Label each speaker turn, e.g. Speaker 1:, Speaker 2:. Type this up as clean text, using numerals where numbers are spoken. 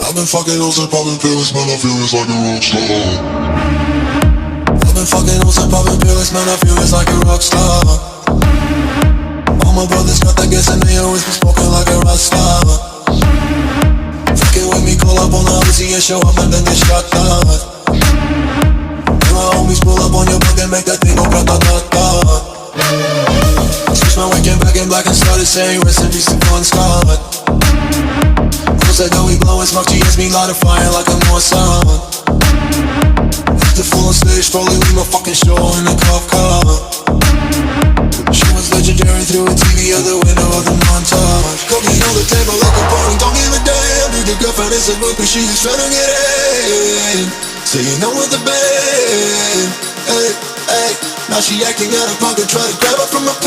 Speaker 1: I've been fucking hoes and popping pills, man, I feel it's like a rock star. I've been fucking hoes and popping pills, man, I feel it's like a rock star. All my brothers got that gas and they always been smoking like a rock star. Fucking with me, call up on the Uzi and show up and then get shot down. And my homies pull up on your block and make that thing go grata-ta-ta. Switch my weekend back in black and started saying rest in peace to Bon Scott. Said that we blowin' smoke, she hits me light a fire like a Mossad. After full on stage, probably leave my fucking show in a cop car. She was legendary through a TV out the window of the montage. Cooking on the table like a party, don't give a damn. Dude, your girlfriend is a groupie, she is tryna get in. Saying I'm with the band, hey, hey. Now she acting out of pocket, try to grab her from my